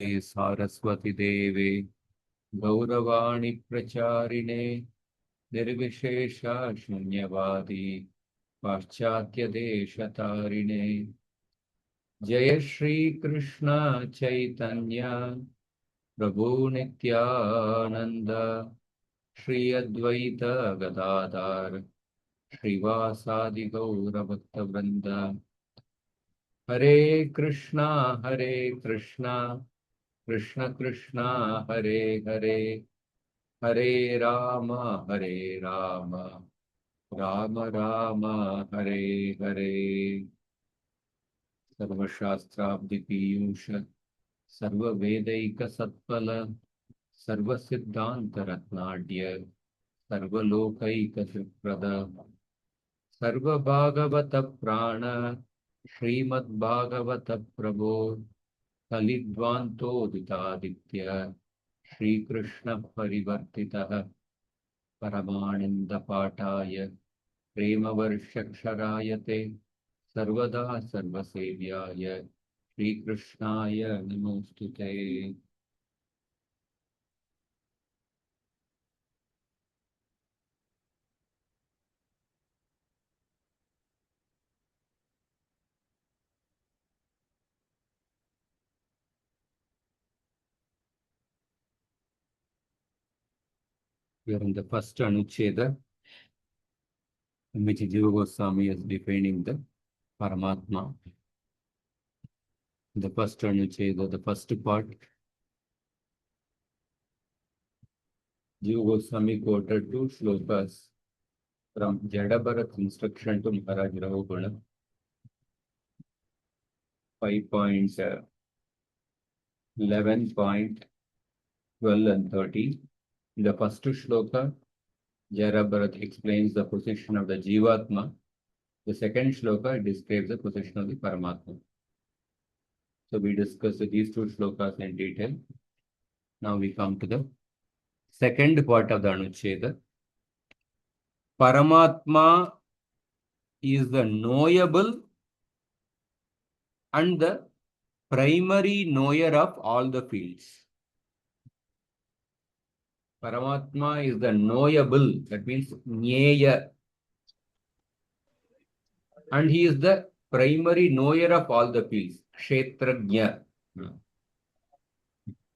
सारस्वती देवे गौरवाणी प्रचारिणे निर्विशेष शून्यवादी पाश्चात्य देशतारिणे जय श्री कृष्ण चैतन्य प्रभु नित्यानंद श्री अद्वैत गदाधर श्रीवासादि गौर भक्त वृंद हरे कृष्णा कृष्ण कृष्ण हरे हरे हरे राम राम राम हरे हरे सर्वशास्त्राब्धि पीयूष सर्ववेदैक सत्फल सर्वसिद्धांत रत्नाढ्य सर्वलोकैक सुप्रद सर्वभागवत प्राण श्रीमद्भागवत प्रभो कलिद्वान्तोदितादित्य श्रीकृष्ण परिवर्तितः परमानन्दपाठाय प्रेमवर्षक्षरायते सर्वदा सर्वसेव्याय श्रीकृष्णाय नमोस्तुते। We are in the first anuccheda, in which Jiva Goswami is defining the Paramātmā. The first anuccheda, the first part, Jiva Goswami quoted two shlokas from Jadabharat's instruction to Maharaj Rahuguna, 5.11.12 and 13. In the first shloka, Jadabharat explains the position of the Jivatma. The second shloka describes the position of the Paramatma. So we discussed these two shlokas in detail. Now we come to the second part of the Anucheda. Paramatma is the knowable and the primary knower of all the fields. Paramatma is the knowable, that means Jnaya. And he is the primary knower of all the fields, Kshetrajna.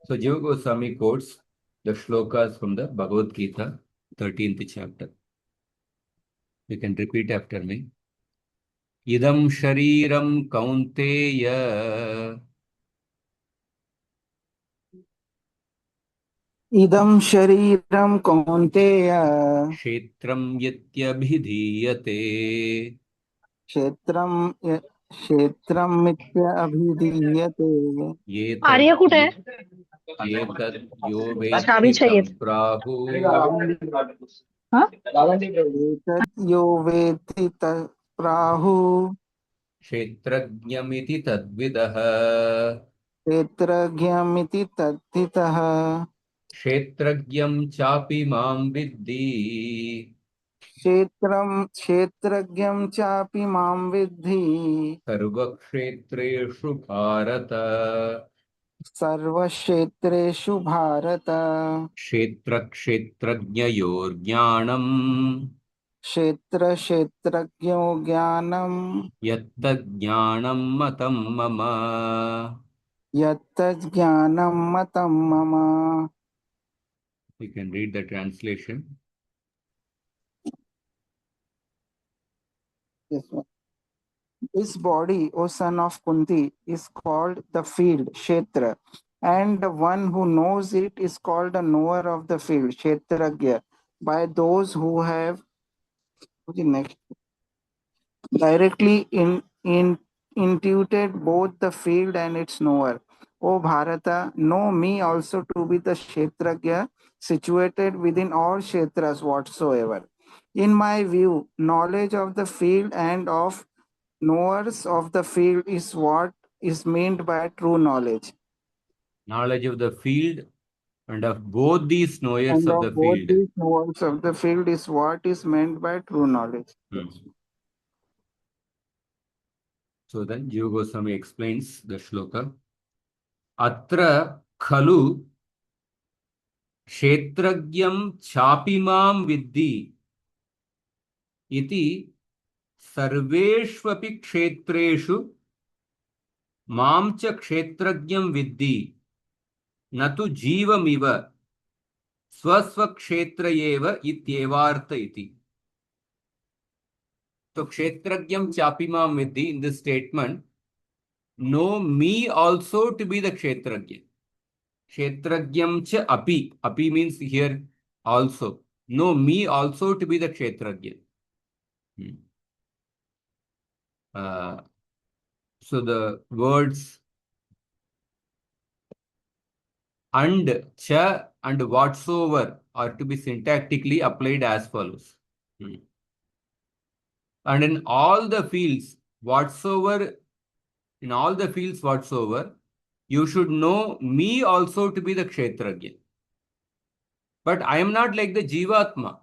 So Jiva Goswami quotes the shlokas from the Bhagavad Gita, 13th chapter. You can repeat after me. Idam shariram kaunteya इदं शरीरं कौन्तेय kshetram yatyabhidhiyate क्षेत्रमित्य अभिधीयते येतद् आर्य कुठे आहे? येतद् यो चावी वेत्ति चाहिए. तं प्राहु हाँ? एतद्यो वेत्ति प्राहुः क्षेत्रज्ञमिति तद्विदः क्षेत्रज्ञमिति तद्धितः क्षेत्रज्ञं चापि मां विद्धि क्षेत्रज्ञं चापि मां विद्धि सर्वक्षेत्रेषु भारत सर्वक्षेत्रेषु भारत क्षेत्रक्षेत्रज्ञयोर्ज्ञानम् क्षेत्रज्ञो ज्ञानं यत्तज्ज्ञानं मतं मम यत्तज्ज्ञानं मतं मम. We can read the translation. This body, O son of Kunti, is called the field, Kshetra, and the one who knows it is called the knower of the field, Kshetragya, by those who have next, directly intuited both the field and its knower. O Bharata, know me also to be the Kshetragya, situated within all Kshetras whatsoever. In my view, knowledge of the field and of knowers of the field is what is meant by true knowledge. Knowledge of the field and of both these knowers And of of the both field. these knowers of the field is what is meant by true knowledge. So then Jiva Goswami explains the shloka. अत्र खलु क्षेत्रज्ञं चापिमां विद्धि इति सर्वेष्वपि क्षेत्रेषु मां च क्षेत्रज्ञं विद्धि न तु जीवमिव स्वस्वक्षेत्र एव इत्येवार्थ इति. So क्षेत्रज्ञं चापिमां विद्धि, in this statement, know me also to be the kshetragya. Kshetragyam cha api. Api means here also. Know me also to be the kshetragya. So the words and, cha and whatsoever are to be syntactically applied as follows. And in all the fields whatsoever, you should know me also to be the kshetragya. But I am not like the Jivatma,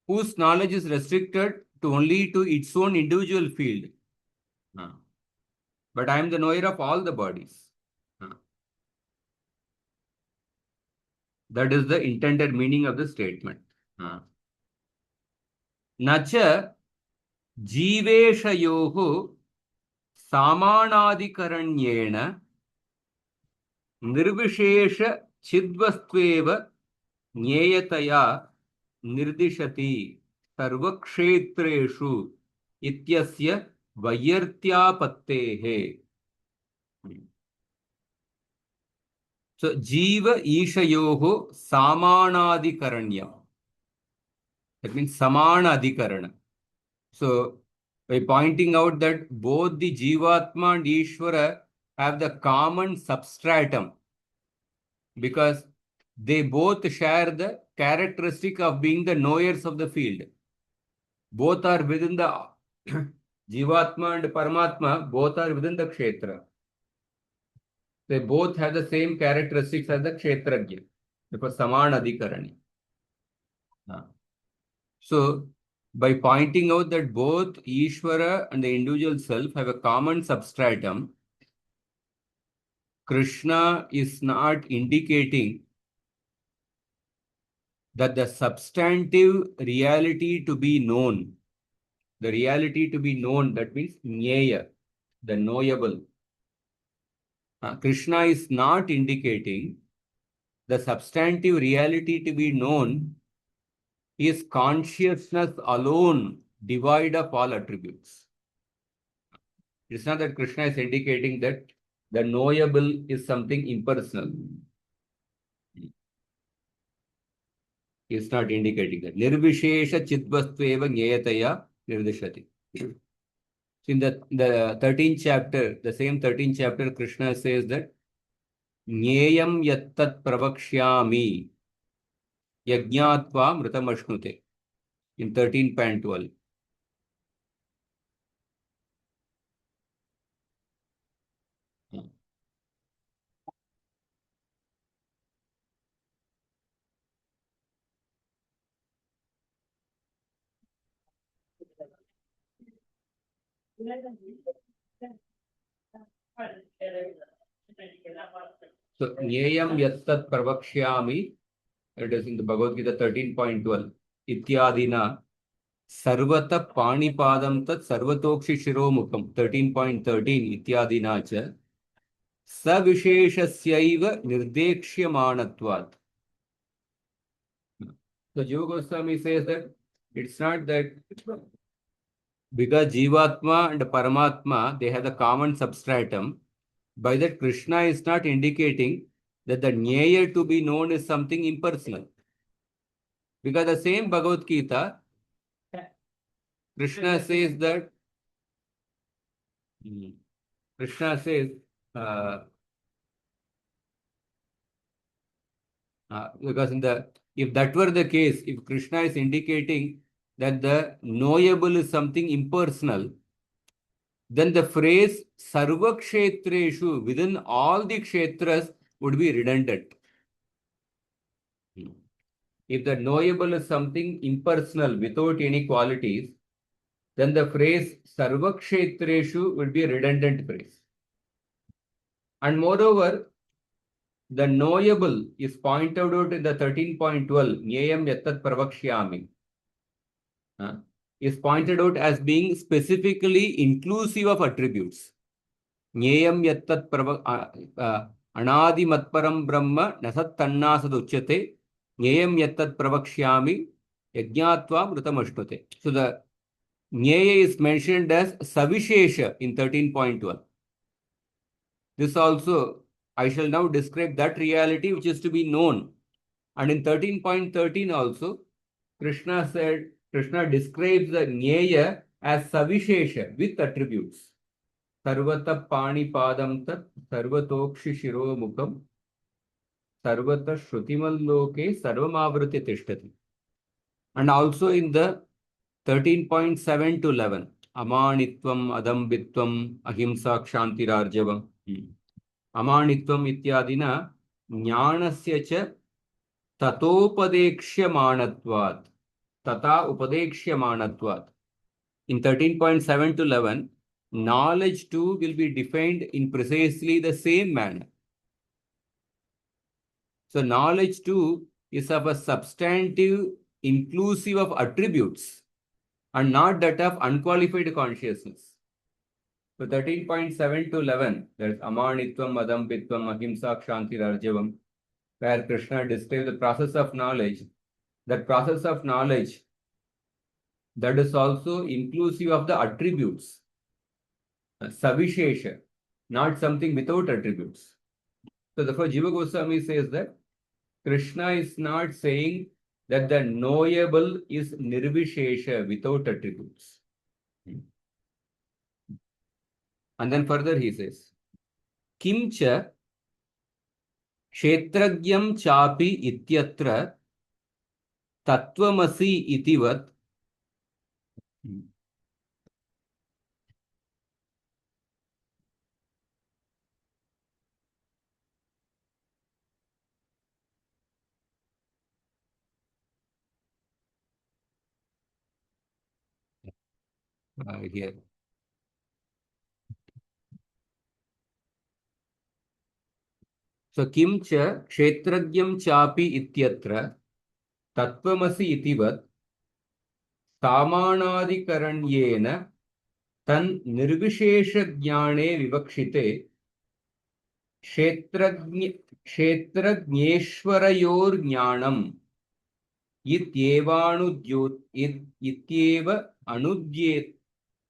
whose knowledge is restricted to only to its own individual field. But I am the knower of all the bodies. That is the intended meaning of the statement. Nacha jiveshayohu samanadikaranyena nirvishesha chidvastveva nyeyataya nirdishati sarvakshetreshu ityasya vayartyapattehe. So jiva ishayoho samanadikaranyam. That means samana adhikarana. So by pointing out that both the Jivatma and Ishvara have the common substratum, because they both share the characteristic of being the knowers of the field. Both are within the Jivatma and Paramātmā, both are within the Kshetra. They both have the same characteristics as the Kshetragya, because samana adhikarani. So by pointing out that both Ishvara and the individual self have a common substratum, Krishna is not indicating that the substantive reality to be known, the reality to be known, that means Nyeya, the knowable. Krishna is not indicating the substantive reality to be known is consciousness alone, devoid of all attributes. It's not that Krishna is indicating that the knowable is something impersonal. He is not indicating that. Nirvishesha chidvastveva nyayataya nirdishati. So in the 13th chapter, the same 13th chapter, Krishna says that Nyayam yattat pravakshyami yajñātvā mritamashnute in 13.12. So Nyayam yattat pravakshyami, it is in the Bhagavad Gita 13.12. Ityadina sarvata panipadam tat sarvatokshi shiromukam 13.13 ityadina cha savisheshasyaiva nirdekshyamanatvat. So Jiva Goswami says that it's not that because Jivatma and Paramātmā, they have the common substratum. By that, Krishna is not indicating that the Nyaya to be known is something impersonal. Because the same Bhagavad Gita, Krishna says that, Krishna says, because if that were the case, if Krishna is indicating that the knowable is something impersonal, then the phrase sarva kshetreshu, within all the kshetras, would be redundant. If the knowable is something impersonal without any qualities, then the phrase sarva kshetreshu would be a redundant phrase. And moreover, the knowable is pointed out in the 13.12, Nyayam Yattat Pravakshyami, is pointed out as being specifically inclusive of attributes. Nyayam Yattat Anadi Matparam Brahma Nasat Tannasad Uchyate Nyayam Yattat Pravakshyami Yajnatva Mrutamashpate. So the Nyaya is mentioned as Savishesha in 13.12. This also, I shall now describe that reality which is to be known. And in 13.13 also, Krishna describes the Nyaya as Savishesha with attributes. Sarvata Pani Padam Tat, Sarvatokshi Shiro Mukham, Sarvata Shrutimal Loke, Sarvamavrati Tishtati. And also in the 13.7 to 11, Amanitvam, Adambitvam, Ahimsa Kshantirarjavam. Amanitvam ityadina jnanasya cha tatopadekshyamanatvat. Tata upadekshyamanatvat. In 13.7 to 11, knowledge too will be defined in precisely the same manner. So knowledge too is of a substantive inclusive of attributes and not that of unqualified consciousness. So 13.7 to 11, there is Amanitvam, Adambitvam, Ahimsa, Kshanti, Rarjavam, where Krishna describes the process of knowledge. That process of knowledge, that is also inclusive of the attributes. Savishesha, not something without attributes. So therefore, Jiva Goswami says that Krishna is not saying that the knowable is nirvishesha without attributes. And then further he says, Kimcha kshetragyam chapi ityatra tattvamasi itivat here. So kimcha kshetragyam chapi ityatra tattvamasi itivat samanadikaranyena tan nirvishesha jnane vivakshite kshetrajneshwarayor jnanam ityeva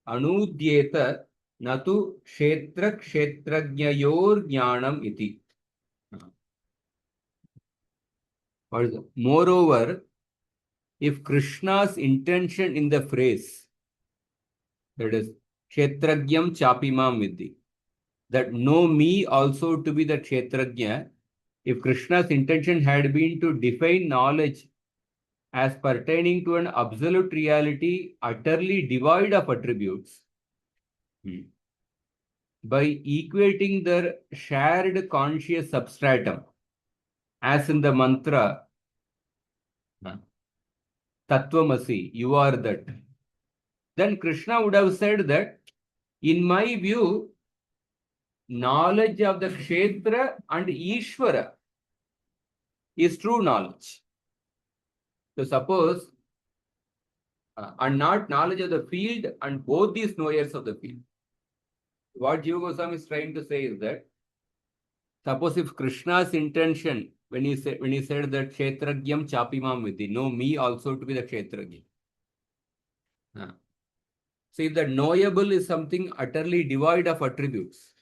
anudyeta natu kshetragnyayor jnanam iti. Moreover, if Krishna's intention in the phrase, that is, Kshetragyam Chapimam Vidhi, that know me also to be the Kshetragya, if Krishna's intention had been to define knowledge as pertaining to an absolute reality utterly devoid of attributes, by equating their shared conscious substratum, as in the mantra, Tattvamasi, you are that, then Krishna would have said that, in my view, knowledge of the Kshetra and Ishvara is true knowledge. So suppose, and not knowledge of the field and both these knowers of the field. What Jiva Goswami is trying to say is that, suppose if Krishna's intention, when he said that Kshetragyam Chapimam Vidhi, know me also to be the Kshetragya. So if the knowable is something utterly devoid of attributes,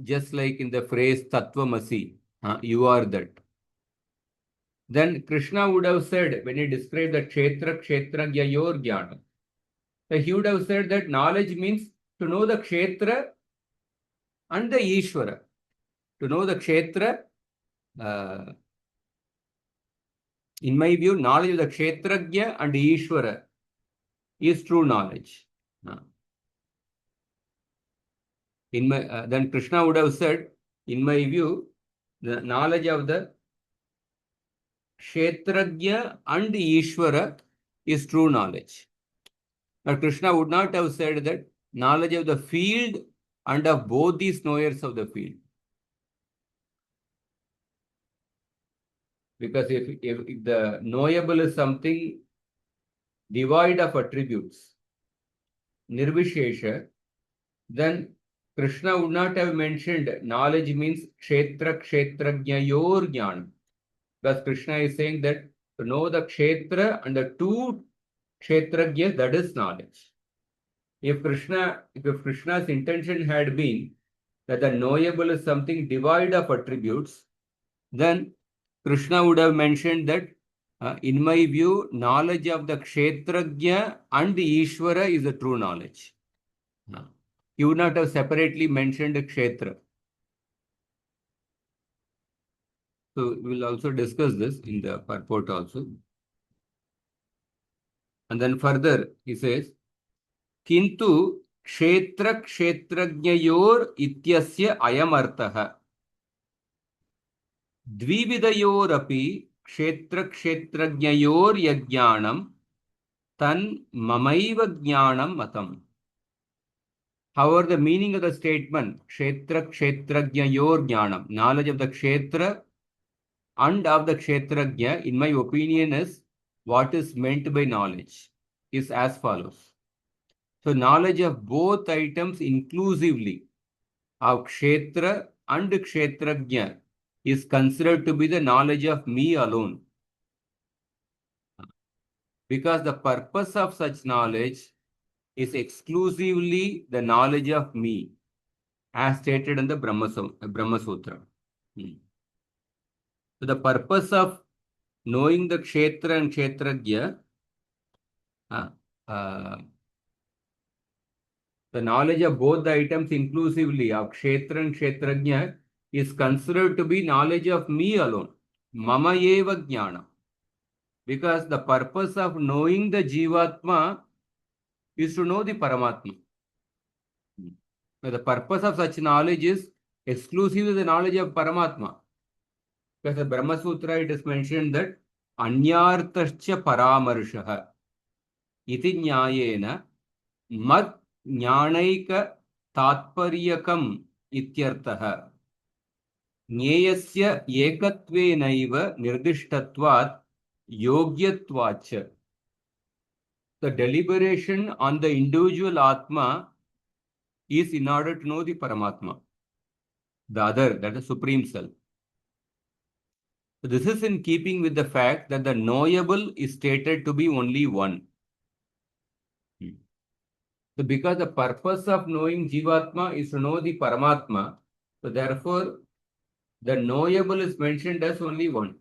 just like in the phrase Tattvamasi, you are that, then Krishna would have said, when he described the Kshetragyayor Jnana, he would have said that knowledge means to know the Kshetra and the Ishvara. To know the Kshetra, in my view, knowledge of the Kshetragya and Ishvara is true knowledge. Then Krishna would have said, in my view, the knowledge of the Kshetragya and Ishvara is true knowledge. But Krishna would not have said that knowledge of the field and of both these knowers of the field. Because if the knowable is something devoid of attributes, nirvishesha, then Krishna would not have mentioned knowledge means kshetra kshetrajnayor jnana. Because Krishna is saying that to know the kshetra and the two kshetrajnas, that is knowledge. If Krishna's intention had been that the knowable is something devoid of attributes, then Krishna would have mentioned that in my view, knowledge of the kshetrajna and the Ishvara is the true knowledge. He would not have separately mentioned kshetra. So we will also discuss this in the purport also. And then further he says, Kintu kshetra kshetrajnayor ityasya ayam artah. Dvividayorapi kshetra kshetrajnayor yajnanam tan mamaiva jnanam matam. However, the meaning of the statement, kshetra kshetrajnayor jnanam, knowledge of the kshetra and of the kshetrajna, in my opinion, is what is meant by knowledge, is as follows. So, knowledge of both items inclusively of kshetra and kshetrajna is considered to be the knowledge of me alone. Because the purpose of such knowledge is exclusively the knowledge of me, as stated in the Brahma Sutra. So the purpose of knowing the kshetra and kshetrajna, the knowledge of both the items inclusively of kshetra and kshetrajna is considered to be knowledge of me alone, mama eva jnana. Because the purpose of knowing the Jivatma is to know the Paramātmā. The purpose of such knowledge is exclusively the knowledge of Paramātmā. Because the Brahma Sutra, it is mentioned that Anyartascha Paramarshaha iti Nyayena Mad Jnanaika Tatparyakam Ityartaha Nyeyasya Ekatvenaiva Nirdishtatvat Yogyatvacha. The deliberation on the individual Atma is in order to know the Paramātmā, the other, that is Supreme Self. So this is in keeping with the fact that the knowable is stated to be only one. So because the purpose of knowing Jivatma is to know the Paramātmā, so therefore the knowable is mentioned as only one.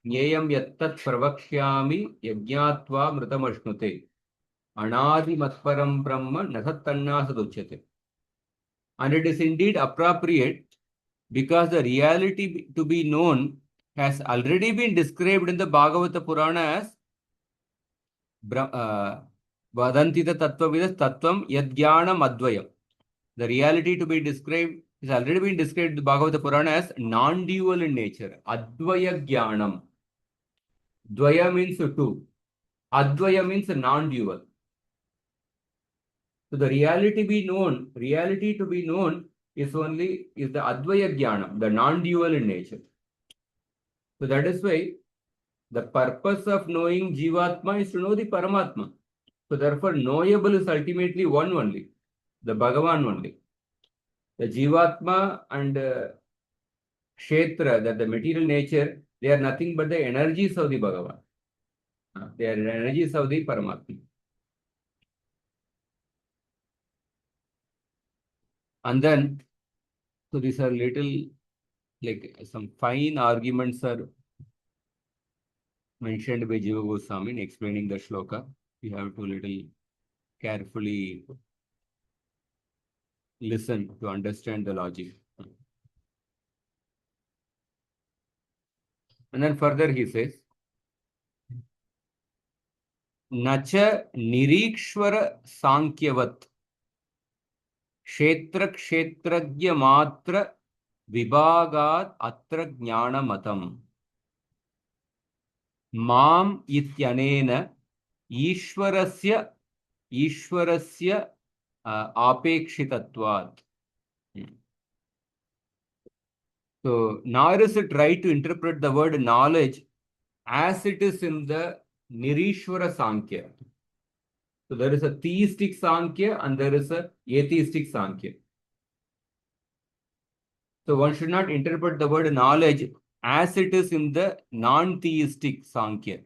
Nyayam yattat pravakshyami yajñātva mritamashnute anādi matparam brahma nasattanna saduchyate. And it is indeed appropriate because the reality to be known has already been described in the Bhagavata Purana as Vadantita Tattvavidas Tattvam Yadjnanam Advayam. The reality to be described has already been described in the Bhagavata Purana as non-dual in nature. Advaya Jnanam. Dvaya means two. Advaya means non-dual. So the reality to be known is the Advaya Jnanam, the non-dual in nature. So that is why the purpose of knowing Jivatma is to know the Paramātmā. So therefore knowable is ultimately one only, the Bhagavan only. The Jivatma and Kshetra, that the material nature, they are nothing but the energies of the Bhagavan. They are energies of the Paramātmā. And then, so these are little, like some fine arguments are mentioned by Jiva Goswami in explaining the shloka. You have to little carefully listen to understand the logic. And then further he says, Nacha Nirikshvara Sankyavat Kshetra Kshetrajya Matra Vibhagat Atra Jnana Matam Mam Ityanena Ishwarasya Apekshitatvat. So, nor is it right to interpret the word knowledge as it is in the Nirishwara Sankhya. So, there is a theistic Sankhya and there is a atheistic Sankhya. So, one should not interpret the word knowledge as it is in the non-theistic Sankhya,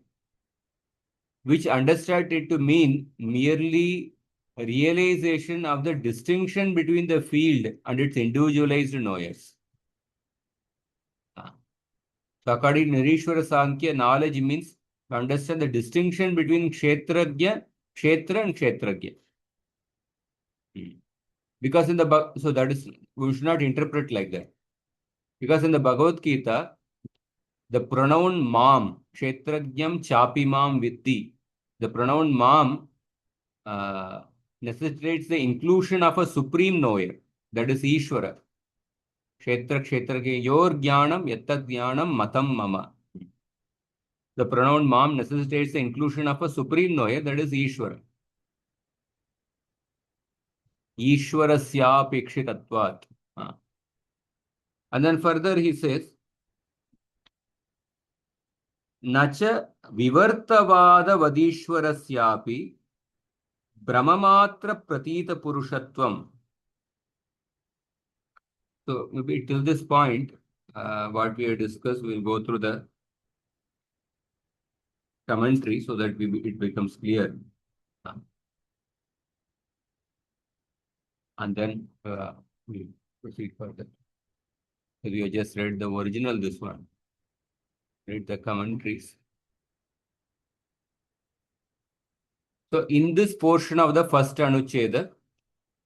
which understand it to mean merely realization of the distinction between the field and its individualized knowers. So according to Nirishwara Sankhya, knowledge means to understand the distinction between Kshetragya, Kshetra and Kshetragya. Because in the, so that is, we should not interpret like that. Because in the Bhagavad Gita, the pronoun mam, Kshetragyam chapimam vitti, the pronoun mam necessitates the inclusion of a supreme knower, that is Ishvara. Kshetra Kshetragya yor jnanam yattad jnanam matam mama. The pronoun mam necessitates the inclusion of a supreme knower, that is Ishvara. Ishwarasyapekshitatvat. And then further he says, Nacha vivartavada vadishwarasyapi brahmamatra pratita purushatvam. So maybe till this point, what we have discussed, we'll go through the commentary so that it becomes clear. And then we'll proceed further. So we have just read the original, this one. Read the commentaries. So in this portion of the first anuccheda,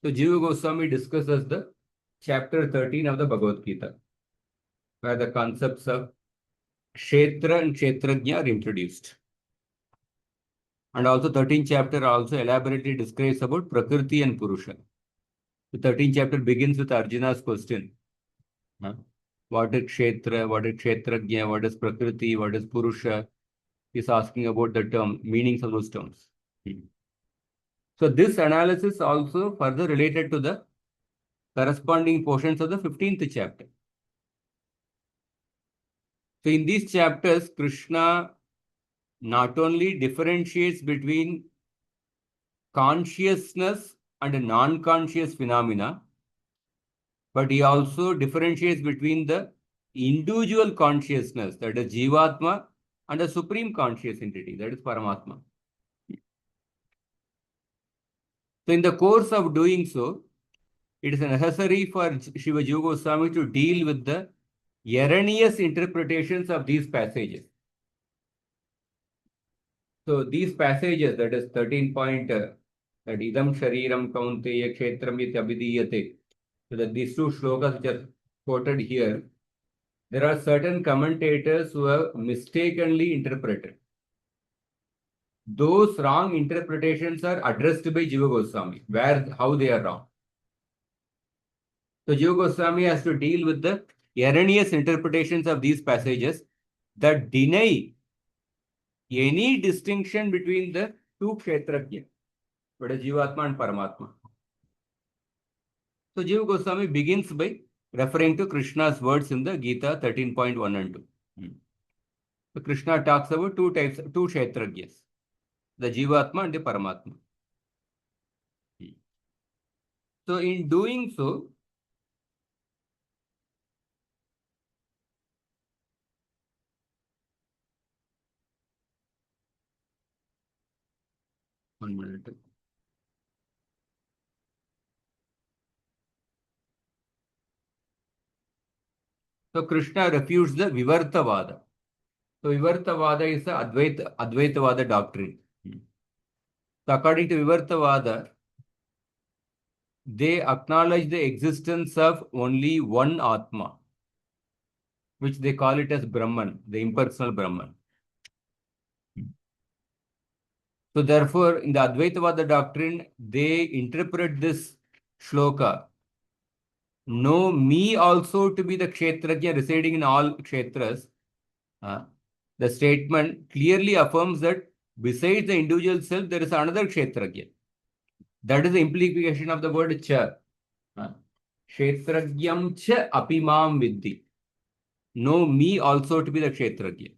so Jiva Goswami discusses the chapter 13 of the Bhagavad Gita, where the concepts of Kshetra and Kshetrajna are introduced. And also 13th chapter also elaborately describes about Prakriti and Purusha. The 13th chapter begins with Arjuna's question. What is Kshetra, what is Kshetrajna, what is Prakriti, what is Purusha? He's asking about the term, meanings of those terms. So this analysis also further related to the corresponding portions of the 15th chapter. So in these chapters, Krishna not only differentiates between consciousness and non-conscious phenomena, but he also differentiates between the individual consciousness, that is Jivatma, and the supreme conscious entity, that is Paramātmā. So in the course of doing so, it is necessary for Shiva Jiva Goswami to deal with the erroneous interpretations of these passages. So these passages, that is 13 point, that idam shariram kaunteya kshetram ityabhidiyate. So that these two shlokas which are quoted here, there are certain commentators who have mistakenly interpreted. Those wrong interpretations are addressed by Jiva Goswami, how they are wrong. So Jiva Goswami has to deal with the erroneous interpretations of these passages that deny any distinction between the two kshetrajna, that is Jivatma and Paramātmā. So Jiva Goswami begins by referring to Krishna's words in the Gita 13.1 and 2. So Krishna talks about two kshetrajnas, the Jivatma and the Paramātmā. So in doing so, one minute. So Krishna refutes the Vivartavada. So Vivartavada is the Advaitavada doctrine. So according to Vivartavada, they acknowledge the existence of only one Atma, which they call it as Brahman, the impersonal Brahman. So therefore, in the Advaitavada doctrine, they interpret this shloka, know me also to be the Kshetrajna residing in all Kshetras. The statement clearly affirms that besides the individual self, there is another Kshetrajna. That is the implication of the word cha. Kshetrajnam cha apimam vidhi. know me also to be the Kshetragya.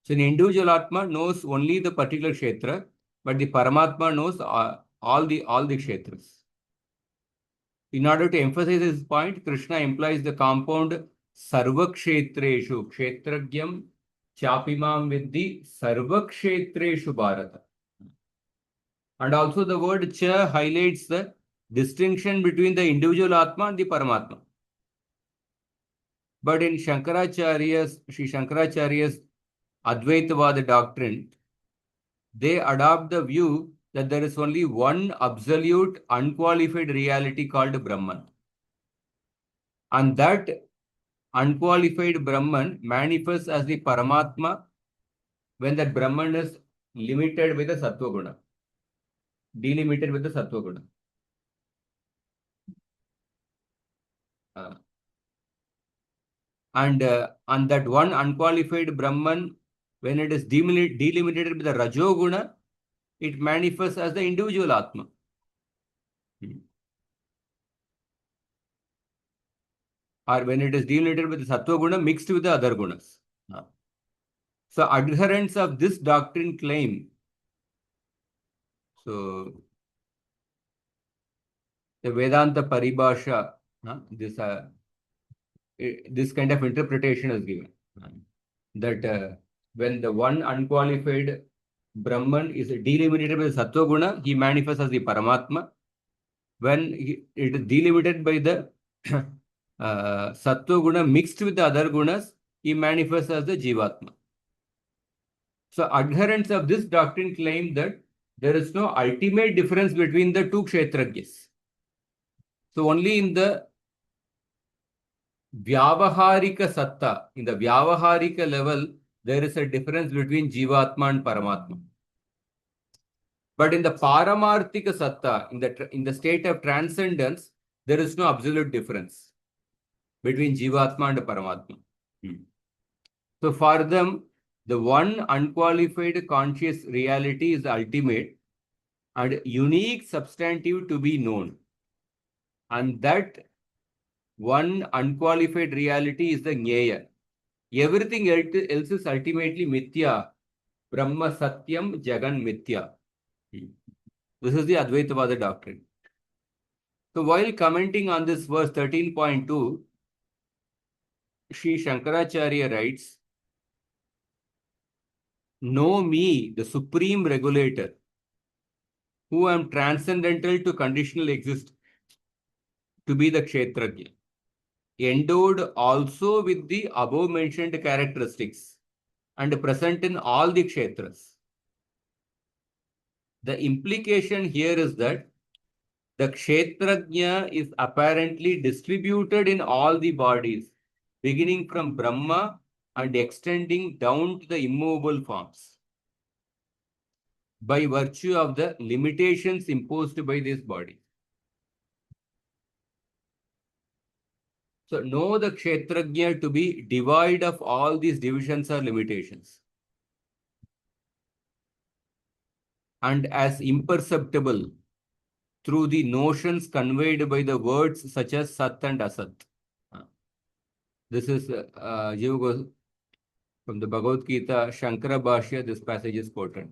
So an individual Atma knows only the particular Kshetra, but the Paramatma knows all the Kshetras. In order to emphasize this point, Krishna implies the compound Sarvakshetreshu, Kshetragyam Chapimam Vidhi Sarvakshetreshu Bharata. And also the word Cha highlights the distinction between the individual Atma and the Paramatma. But in Sri Shankaracharya's Advaitavada doctrine, they adopt the view that there is only one absolute unqualified reality called Brahman. And that unqualified Brahman manifests as the Paramatma when that Brahman is limited with the Sattva Guna, delimited with the Sattva Guna. And that one unqualified Brahman, when it is delimited with the Rajoguna, it manifests as the individual Atma. Or when it is delimited with the Sattva Guna mixed with the other Gunas. So adherents of this doctrine claim, so the Vedanta Paribhasha, this kind of interpretation is given. That when the one unqualified Brahman is delimited by the Sattva Guna, he manifests as the Paramatma. When it is delimited by the Sattva Guna mixed with the other Gunas, he manifests as the Jivatma. So adherents of this doctrine claim that there is no ultimate difference between the two Kshetragyas. So only in the Vyavaharika Satta, in the Vyavaharika level, there is a difference between Jivatma and Paramatma. But in the Paramarthika Satta, in the state of transcendence, there is no absolute difference between Jivatma and Paramatma. So for them, the one unqualified conscious reality is ultimate and unique substantive to be known. And that one unqualified reality is the Jnaya. Everything else is ultimately Mithya. Brahma Satyam Jagan Mithya. This is the Advaitavada doctrine. So while commenting on this verse 13.2, Sri Shankaracharya writes, know me, the supreme regulator, who am transcendental to conditional existence, to be the Kshetragya, endowed also with the above mentioned characteristics and present in all the Kshetras. The implication here is that the Kshetragya is apparently distributed in all the bodies, beginning from Brahma and extending down to the immovable forms, by virtue of the limitations imposed by this body. So know the Kshetragya to be devoid of all these divisions or limitations, and as imperceptible through the notions conveyed by the words such as Sat and Asat. This is from the Bhagavad Gita, Shankara Bhashya, this passage is quoted.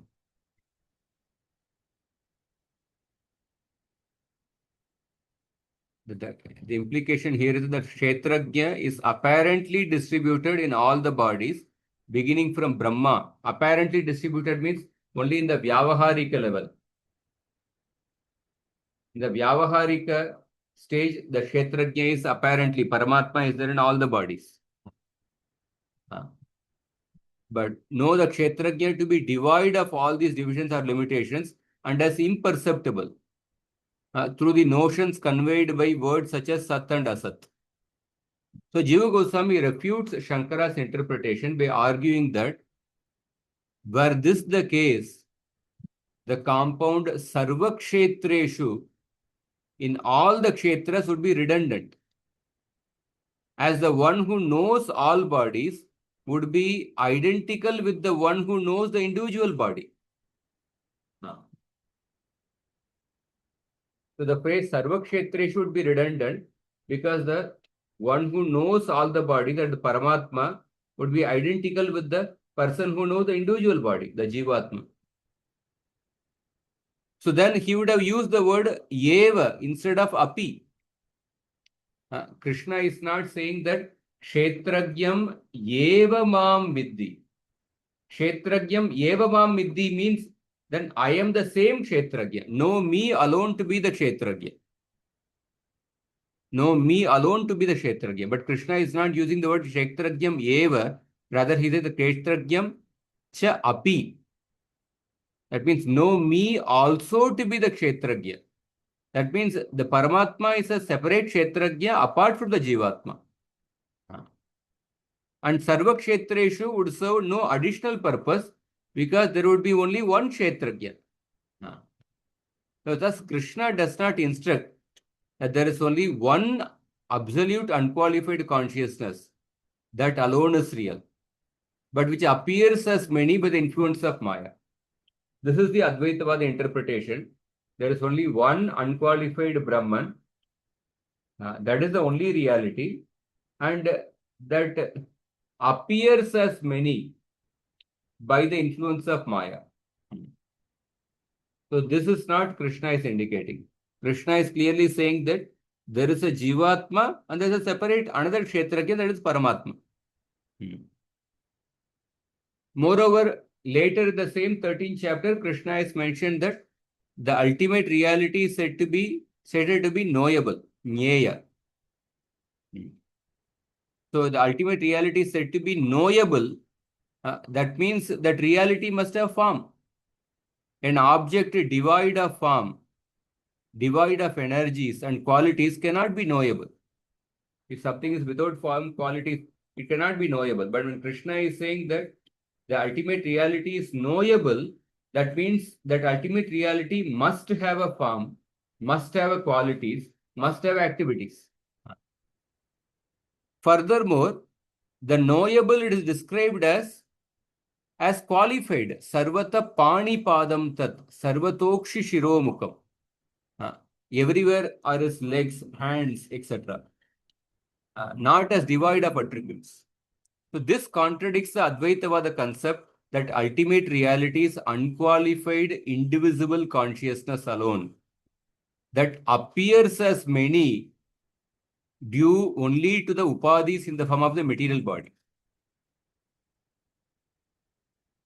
The implication here is that Kshetragya is apparently distributed in all the bodies, beginning from Brahma. Apparently distributed means only in the Vyavaharika level. In the Vyavaharika stage, the Kshetragya is apparently, Paramatma is there in all the bodies. But know the Kshetragya to be devoid of all these divisions or limitations and as imperceptible through the notions conveyed by words such as Sat and Asat. So Jiva Goswami refutes Shankara's interpretation by arguing that were this the case, the compound Sarvakshetreshu in all the Kshetras would be redundant, as the one who knows all bodies would be identical with the one who knows the individual body. So the phrase Sarvakshetreshu should be redundant because the one who knows all the body, that the Paramātmā, would be identical with the person who knows the individual body, the Jivatma. So then he would have used the word Eva instead of Api. Krishna is not saying that Kshetragyam Eva Mam Viddhi. Kshetragyam Eva Mam Viddhi means then I am the same Kshetragya. Know me alone to be the Kshetragya. Know me alone to be the Kshetragya. But Krishna is not using the word Kshetragyam Eva. Rather, he says the Kshetragyam Cha Api. That means know me also to be the Kshetragya. That means the Paramātmā is a separate Kshetragya apart from the Jivatma. And Sarva Kshetreshu would serve no additional purpose because there would be only one Kshetragya. So thus Krishna does not instruct that there is only one absolute unqualified consciousness that alone is real, but which appears as many by the influence of Maya. This is the Advaitavada interpretation. There is only one unqualified Brahman. That is the only reality. And that appears as many by the influence of Maya. So this is not Krishna is indicating. Krishna is clearly saying that there is a Jivatma and there is a separate another Kshetragya, that is Paramātmā. Moreover, later in the same 13th chapter, Krishna has mentioned that the ultimate reality is said to be knowable, Jnaya. So the ultimate reality is said to be knowable. That means that reality must have form. An object devoid of form, devoid of energies and qualities cannot be knowable. If something is without form, qualities, it cannot be knowable. But when Krishna is saying that the ultimate reality is knowable, that means that ultimate reality must have a form, must have a qualities, must have activities. Furthermore, the knowable, it is described as qualified. Sarvata pani padam tat, sarvatokshi shiromukam. Everywhere are his legs, hands, etc. Not as devoid of attributes. So this contradicts the Advaitavada concept that ultimate reality is unqualified, indivisible consciousness alone, that appears as many due only to the upadhis in the form of the material body.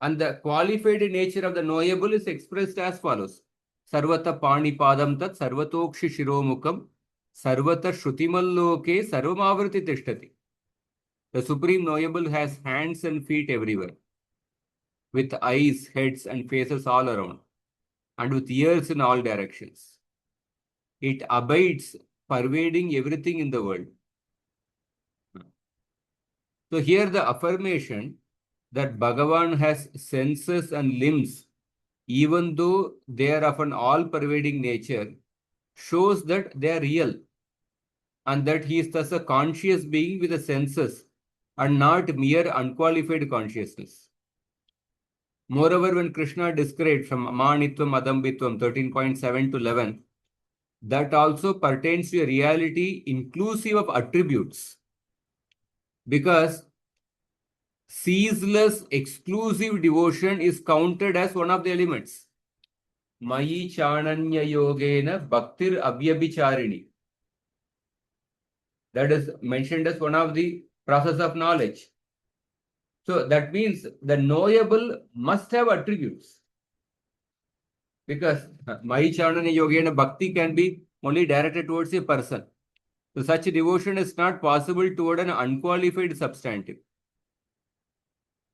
And the qualified nature of the knowable is expressed as follows. Sarvata pani padam tat sarvatokshi shiromukam sarvata shrutimaloke sarvamavriti tishtati. The Supreme Knowable has hands and feet everywhere, with eyes, heads and faces all around, and with ears in all directions. It abides, pervading everything in the world. So here the affirmation that Bhagavan has senses and limbs, even though they are of an all-pervading nature, shows that they are real, and that he is thus a conscious being with the senses, and not mere unqualified consciousness. Moreover, when Krishna described from Amanitvam Adambitvam 13.7 to 11, that also pertains to a reality inclusive of attributes, because ceaseless exclusive devotion is counted as one of the elements. Mayi chananya yogena bhaktir avyabhicharini. That is mentioned as one of the process of knowledge. So that means the knowable must have attributes. Because Mayi chananya yogena bhakti can be only directed towards a person. So such devotion is not possible toward an unqualified substantive.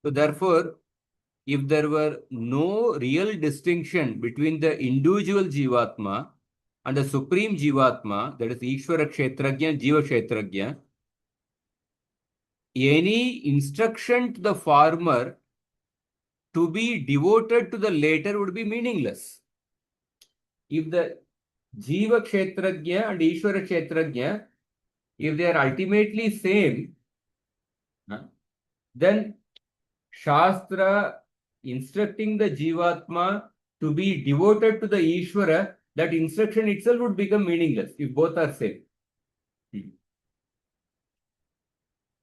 So therefore, if there were no real distinction between the individual Jivatma and the Supreme Jivatma, that is Ishvara Kshetragya and Jiva Kshetragya, any instruction to the former to be devoted to the later would be meaningless. If the Jiva Kshetragya and Ishvara Kshetragya, if they are ultimately same, then Shastra instructing the Jivatma to be devoted to the Ishvara, that instruction itself would become meaningless if both are same.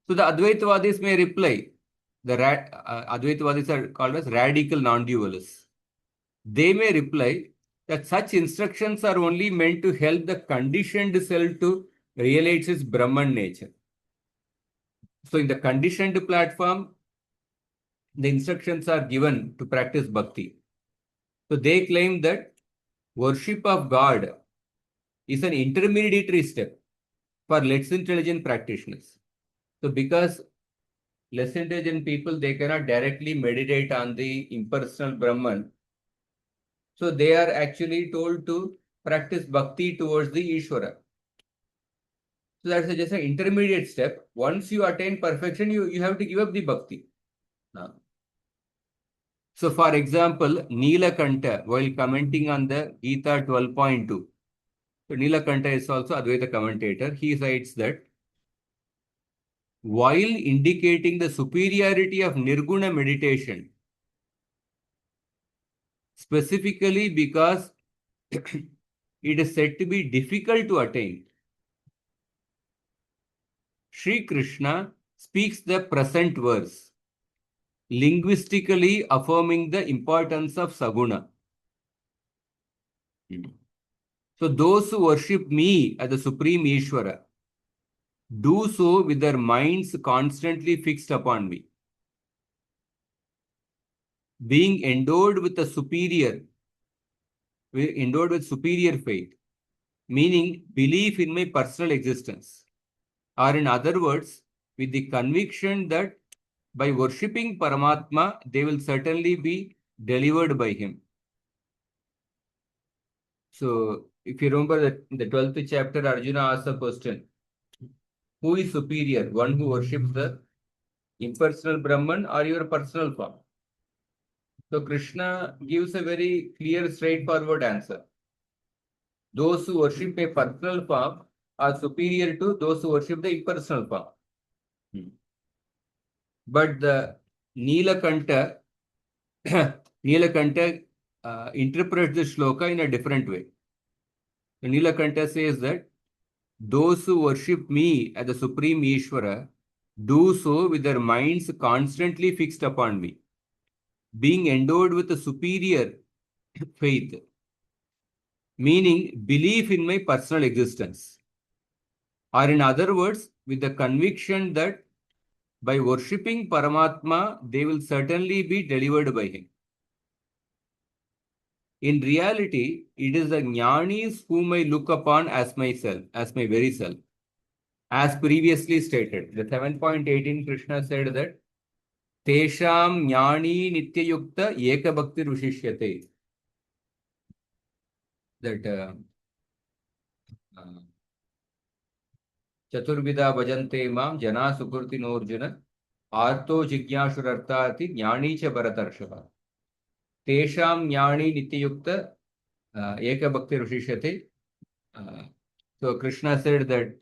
So the Advaitavadis may reply. The Advaitavadis are called as radical non-dualists. They may reply that such instructions are only meant to help the conditioned self to realize its Brahman nature. So in the conditioned platform, the instructions are given to practice bhakti. So they claim that worship of God is an intermediary step for less intelligent practitioners. So because less intelligent people, they cannot directly meditate on the impersonal Brahman. So they are actually told to practice bhakti towards the Ishvara. So that's just an intermediate step. Once you attain perfection, you have to give up the bhakti. Now, so for example, Nilakanta, while commenting on the Gita 12.2, so Nilakanta is also Advaita commentator, he writes that while indicating the superiority of Nirguna meditation, specifically because it is said to be difficult to attain, Sri Krishna speaks the present verse, linguistically affirming the importance of Saguna. So those who worship me as the Supreme Ishvara do so with their minds constantly fixed upon me. Being endowed with superior faith, meaning belief in my personal existence, or in other words, with the conviction that by worshipping Paramātmā, they will certainly be delivered by him. So, if you remember that in the 12th chapter, Arjuna asked a question: who is superior, one who worships the impersonal Brahman or your personal form? So, Krishna gives a very clear, straightforward answer. Those who worship a personal form are superior to those who worship the impersonal form. But the Nilakanta interprets the shloka in a different way. The Nilakanta says that those who worship me as the Supreme Ishvara do so with their minds constantly fixed upon me, being endowed with a superior faith, meaning belief in my personal existence, or in other words, with the conviction that by worshipping Paramātmā, they will certainly be delivered by him. In reality, it is the jnanis whom I look upon as myself, as my very self. As previously stated, the 7.18 Krishna said that Tesham jnani nityayukta eka bhakti rushishyate. That Chaturvida bhajante mam jana sukurti norjuna arto jigyashurartati jnani cha bharatarshava. Tesham jnani nityayukta eka bhakti rushishyate. So Krishna said that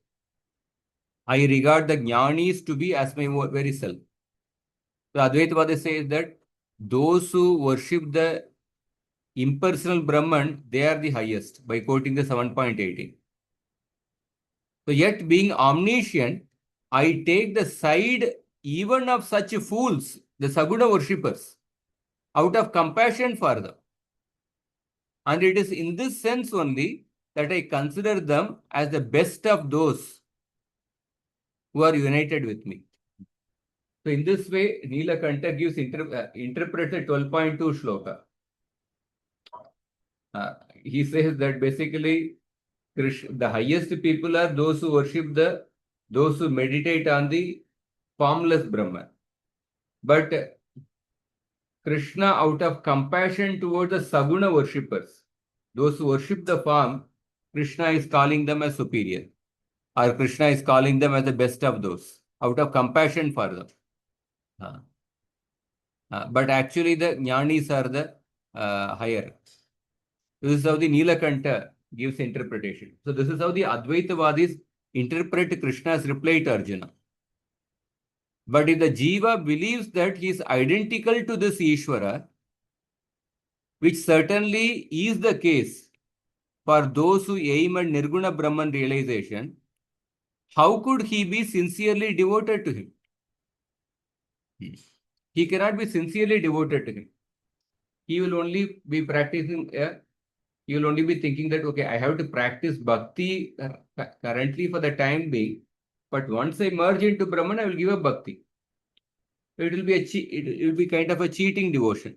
I regard the jnanis to be as my very self. So Advaitavadi says that those who worship the impersonal Brahman, they are the highest, by quoting the 7.18. So yet being omniscient, I take the side even of such fools, the Saguna worshippers, out of compassion for them. And it is in this sense only that I consider them as the best of those who are united with me. So in this way, Nilakanta gives interprets the 12.2 shloka. He says that basically the highest people are those who worship those who meditate on the formless Brahman. But Krishna, out of compassion towards the Saguna worshippers, those who worship the form, Krishna is calling them as superior, or Krishna is calling them as the best of those, out of compassion for them. But actually the jnanis are the higher. This is how the Nilakanta gives interpretation. So this is how the Advaitavadis interpret Krishna's reply to Arjuna. But if the Jiva believes that he is identical to this Ishvara, which certainly is the case for those who aim at Nirguna Brahman realization, how could he be sincerely devoted to him? He cannot be sincerely devoted to him. He will only be practicing, he will only be thinking that, okay, I have to practice bhakti currently for the time being, but once I merge into Brahman, I will give up bhakti. It will be it will be kind of a cheating devotion.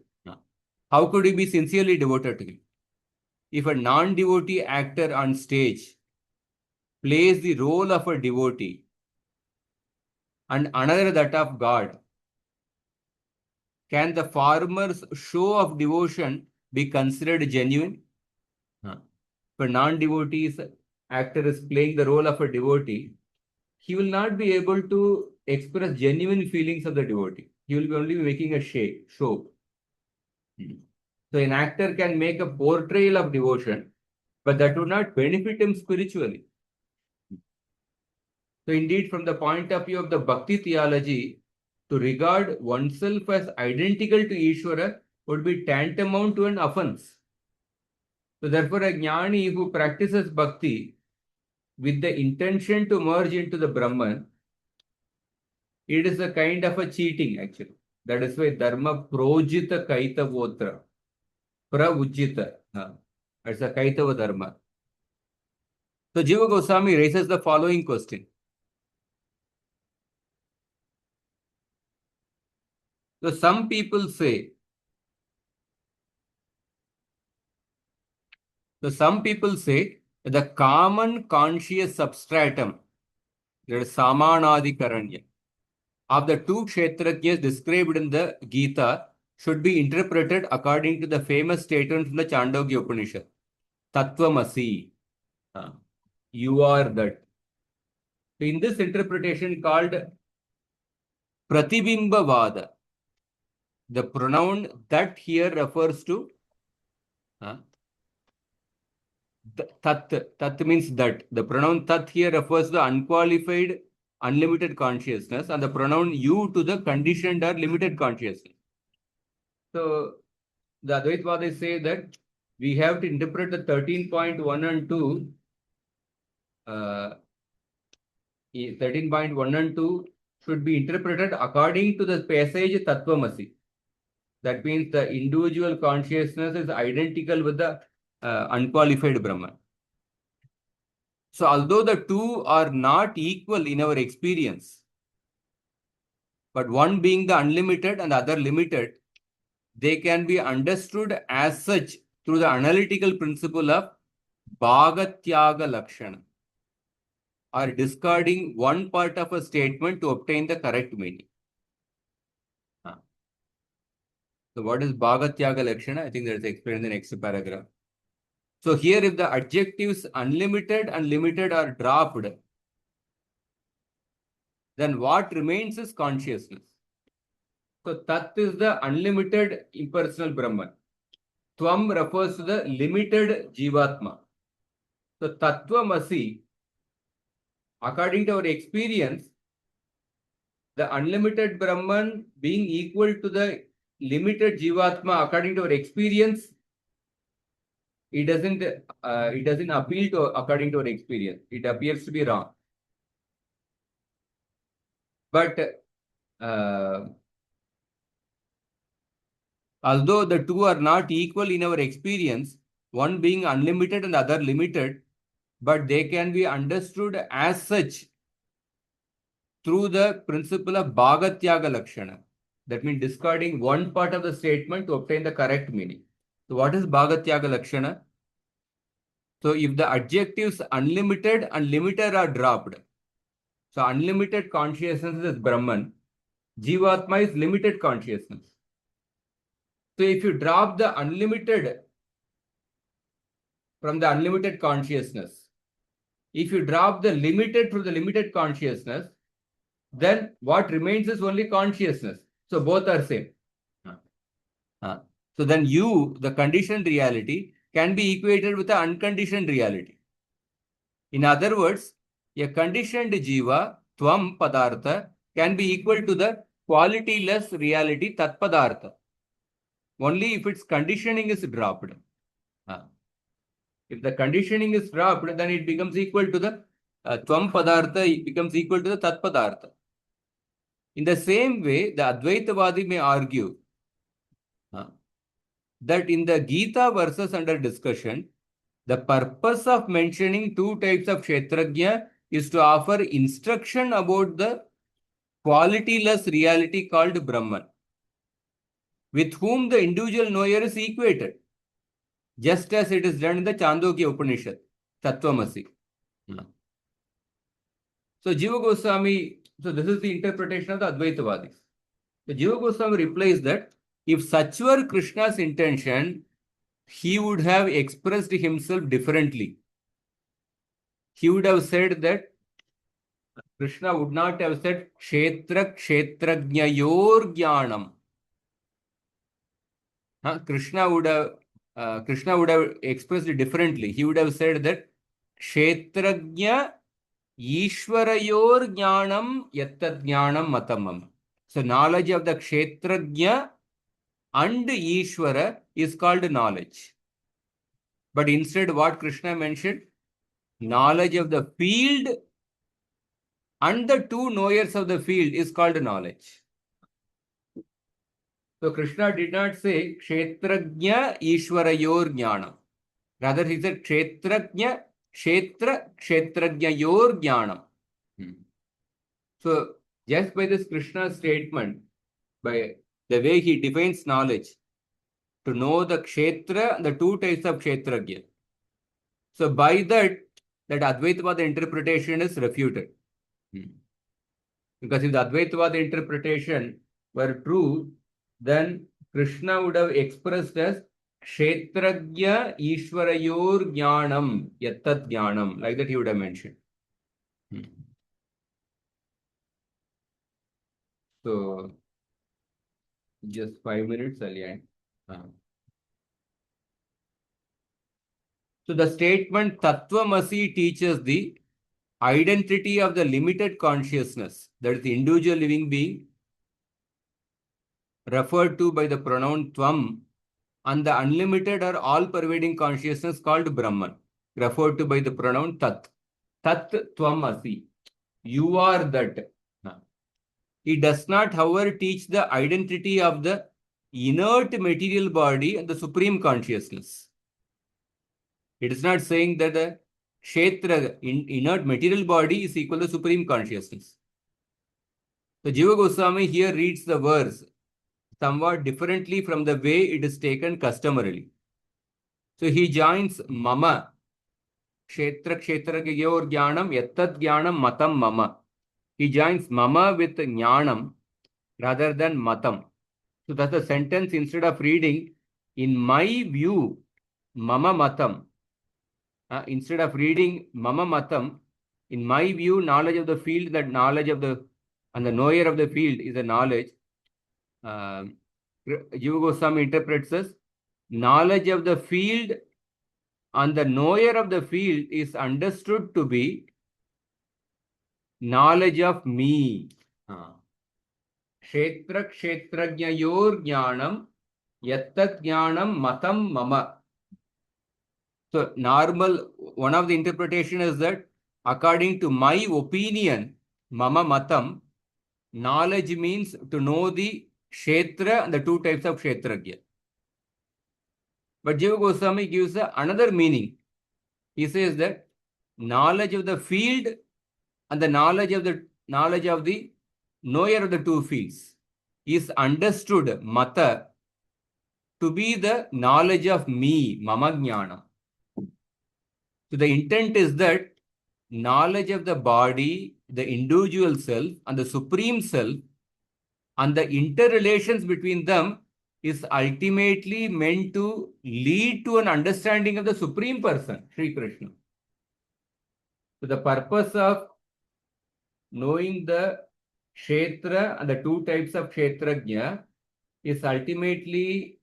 How could he be sincerely devoted to him? If a non-devotee actor on stage plays the role of a devotee and another that of God, can the farmer's show of devotion be considered genuine? If a non-devotee actor is playing the role of a devotee, he will not be able to express genuine feelings of the devotee. He will be only making a show. So an actor can make a portrayal of devotion, but that would not benefit him spiritually. So indeed, from the point of view of the Bhakti theology, to regard oneself as identical to Ishvara would be tantamount to an offense. So therefore, a jnani who practices Bhakti with the intention to merge into the Brahman, it is a kind of a cheating actually. That is why Dharma projita kaitavotra. Pravujjita. It's a kaitava dharma. So Jiva Goswami raises the following question. So some people say the common conscious substratum, that is Samanadikaranya, of the two kshetrajnas described in the Gita should be interpreted according to the famous statement from the Chandogya Upanishad. Tattvamasi. You are that. In this interpretation called Pratibimbavada, the pronoun that here refers to tat means that. The pronoun tat here refers to the unqualified, unlimited consciousness, and the pronoun you to the conditioned or limited consciousness. So the Advaitvadis say that we have to interpret the 13.1 and 2. 13.1 and 2 should be interpreted according to the passage Tattvamasi. That means the individual consciousness is identical with the unqualified Brahman. So although the two are not equal in our experience, but one being the unlimited and the other limited, they can be understood as such through the analytical principle of Bhagatyaga Lakshana, or discarding one part of a statement to obtain the correct meaning. So what is Bhagatyaga Lakshana? I think that is explained in the next paragraph. So here if the adjectives unlimited and limited are dropped, then what remains is consciousness. So Tat is the unlimited impersonal Brahman. Tvam refers to the limited Jivatma. So Tattvamasi, according to our experience, the unlimited Brahman being equal to the limited Jivatma, according to our experience, it doesn't appeal to according to our experience. It appears to be wrong. But although the two are not equal in our experience, one being unlimited and the other limited, but they can be understood as such through the principle of Bhagatyaga Lakshana. That means discarding one part of the statement to obtain the correct meaning. So what is Bhagatyaga Lakshana? So if the adjectives unlimited and limited are dropped, so unlimited consciousness is Brahman, Jivatma is limited consciousness. So if you drop the unlimited from the unlimited consciousness, if you drop the limited from the limited consciousness, then what remains is only consciousness. So both are same. So then you, the conditioned reality, can be equated with the unconditioned reality. In other words, a conditioned jiva, tvam padartha, can be equal to the qualityless reality, tat padartha, only if its conditioning is dropped. If the conditioning is dropped, then it becomes equal to the Tvam Padartha becomes equal to the Tat Padartha. In the same way, the Advaitavadi may argue that in the Gita verses under discussion, the purpose of mentioning two types of Kshetrajna is to offer instruction about the qualityless reality called Brahman, with whom the individual knower is equated, just as it is done in the Chandogya Upanishad, Tattvamasi. So Jiva Goswami, so this is the interpretation of the Advaitavadis. So Jiva Goswami replies that if such were Krishna's intention, he would have expressed himself differently. He would have said that Krishna would not have said Kshetra Kshetrajnayor Jnanam. Krishna would have expressed it differently. He would have said that Kshetrajna Ishvarayor Jnanam Yattat Jnanam Matamam. So knowledge of the Kshetrajna and Ishvara is called knowledge. But instead what Krishna mentioned? Knowledge of the field and the two knowers of the field is called knowledge. So Krishna did not say Kshetrajna Ishvarayor Jnanam. Rather he said Kshetrajna Kshetra Kshetrajnayor Jnanam. So just by this Krishna statement, by the way he defines knowledge, to know the Kshetra, the two types of Kshetrajna. So by that Advaitavada interpretation is refuted. Because if the Advaitavada interpretation were true, then Krishna would have expressed as Kshetrajna Ishvarayor Jnanam Yattat Jnanam. Like that he would have mentioned. So just 5 minutes earlier. So the statement Tattvamasi teaches the identity of the limited consciousness, that is the individual living being, referred to by the pronoun Tvam, and the unlimited or all-pervading consciousness called Brahman, referred to by the pronoun Tat. Tat Tvamasi. You are that. He does not, however, teach the identity of the inert material body and the supreme consciousness. It is not saying that the Kshetra, inert material body, is equal to supreme consciousness. So Jiva Goswami here reads the verse somewhat differently from the way it is taken customarily. So he joins Mama. Kshetra Kshetrajnayor Jnanam Yattat Jnanam Matam Mama. He joins Mama with Jnanam rather than Matam. So that's the sentence. Instead of reading, in my view, Mama Matam. Instead of reading Mama Matam, in my view, knowledge of the field, that knowledge of the, and the knower of the field is a knowledge. Jiva Goswami interprets as knowledge of the field and the knower of the field is understood to be knowledge of me. Kshetra Kshetrajnayor Jnanam Yattat Jnanam Matam Mama. So normal, one of the interpretation is that according to my opinion, Mama Matam, knowledge means to know the Kshetra and the two types of Kshetrajna. But Jiva Goswami gives another meaning. He says that knowledge of the field and the knowledge of the knower of the two fields is understood, Mata, to be the knowledge of me, Mama Jnana. So the intent is that knowledge of the body, the individual self and the supreme self and the interrelations between them is ultimately meant to lead to an understanding of the Supreme Person, Sri Krishna. So the purpose of knowing the Kshetra and the two types of Kshetrajna is ultimately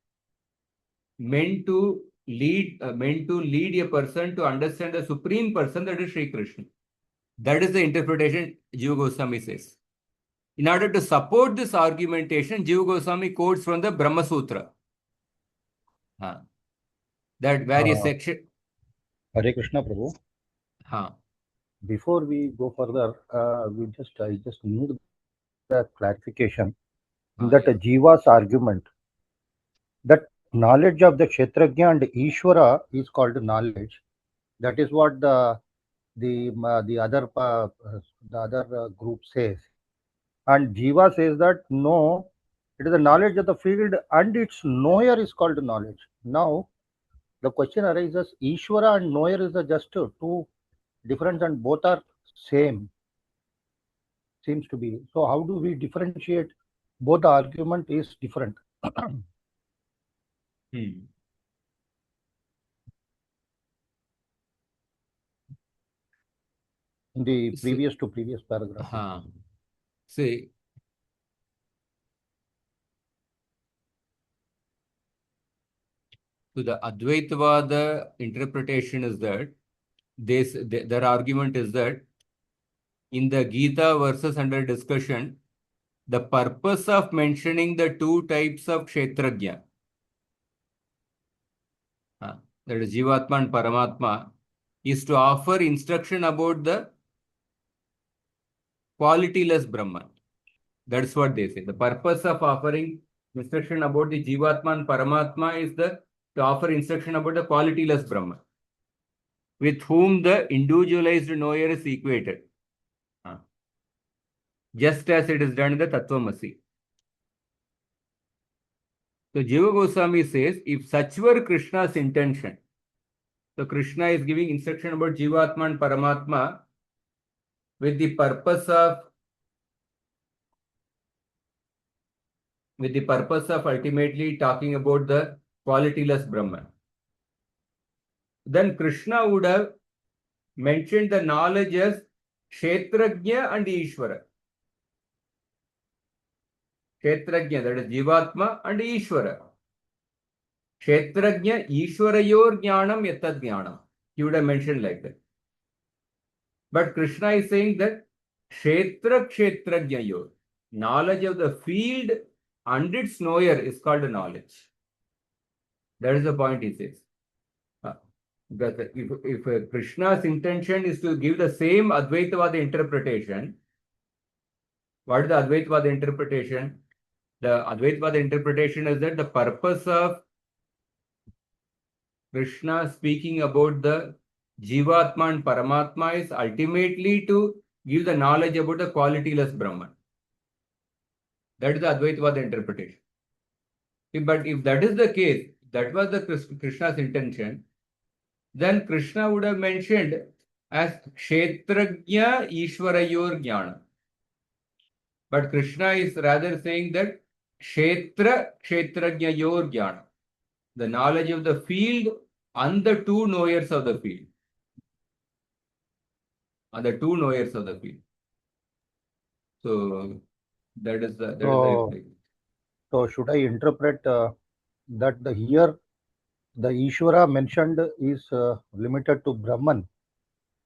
meant to lead a person to understand the Supreme Person, that is Sri Krishna. That is the interpretation Jiva Goswami says. In order to support this argumentation, Jiva Goswami quotes from the Brahma Sutra. That various section. Hare Krishna Prabhu. before we go further, I just need the clarification that yeah. Jiva's argument that knowledge of the Kshetrajna and Ishvara is called knowledge. That is what the other group says, and Jiva says that no, it is the knowledge of the field and its knower is called knowledge. Now the question arises: Ishvara and knower is just two different, and both are same. Seems to be. So how do we differentiate? Both the argument is different. In In the previous to previous paragraph. See, so the Advaitavada interpretation is that their argument is that in the Gita verses under discussion, the purpose of mentioning the two types of Kshetrajna, that is Jivatma and Paramātmā, is to offer instruction about the qualityless Brahman. That's what they say. The purpose of offering instruction about the Jivatma and Paramātmā is to offer instruction about the qualityless Brahman, with whom the individualized knower is equated, just as it is done in the Tattvamasi. So Jiva Goswami says, if such were Krishna's intention, so Krishna is giving instruction about Jivatma and Paramātmā with the purpose of ultimately talking about the qualityless Brahman, then Krishna would have mentioned the knowledge as Kshetrajna and Ishvara. Kshetrajna, that is Jivatma and Ishvara. Kshetrajna Ishvarayor Jnanam Yatad Jnanam. He would have mentioned like that. But Krishna is saying that Kshetrajnayor, knowledge of the field and its knower is called knowledge. That is the point he says. That if Krishna's intention is to give the same Advaitavada interpretation, what is the Advaitavada interpretation? The Advaitavada interpretation is that the purpose of Krishna speaking about the Jivatma and Paramātmā is ultimately to give the knowledge about the qualityless Brahman. That is the Advaitavada interpretation. But if that is the case, that was the Krishna's intention, then Krishna would have mentioned as Kshetrajna Ishvarayor Jnana. But Krishna is rather saying that Kshetrajnayor Jnana, the knowledge of the field and the two knowers of the field. And the two knowers of the field. So that is the So should I interpret that here the Ishvara mentioned is limited to Brahman,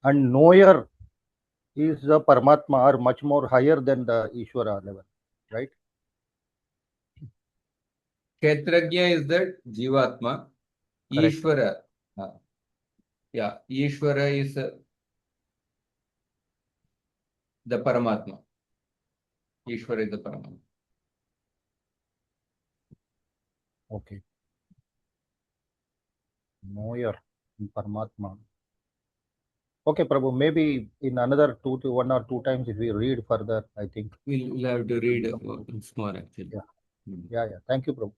and knower is the Paramatma, are much more higher than the Ishvara level, right? Kshetrajna is the Jivatma. Correct. Ishvara. Ishvara is the Paramātmā. Ishvara is the Paramātmā. Okay. Knower in Paramatma. Okay, Prabhu, maybe in another 1 or 2 times if we read further, I think. We'll have to read once more actually. Yeah. Thank you, Prabhu.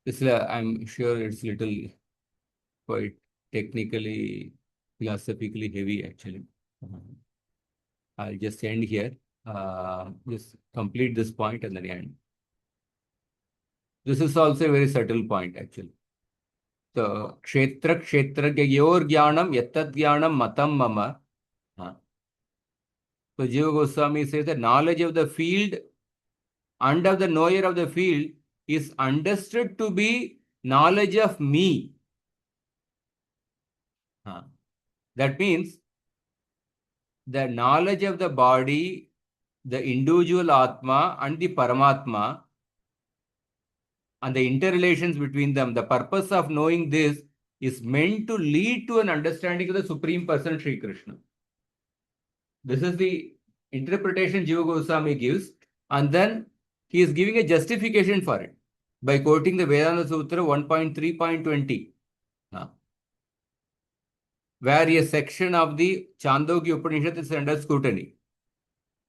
This I'm sure it's little quite technically, philosophically heavy actually. I'll just end here. Just complete this point and then end. This is also a very subtle point actually. So, Kshetrajnayor Jnanam Yatad Jnanam Matam Mama. So, Jiva Goswami says the knowledge of the field and of the knower of the field is understood to be knowledge of me. That means the knowledge of the body, the individual Atma and the Paramatma, and the interrelations between them, the purpose of knowing this is meant to lead to an understanding of the Supreme Person, Sri Krishna. This is the interpretation Jiva Goswami gives, and then he is giving a justification for it by quoting the Vedanta Sutra 1.3.20, where a section of the Chandogya Upanishad is under scrutiny.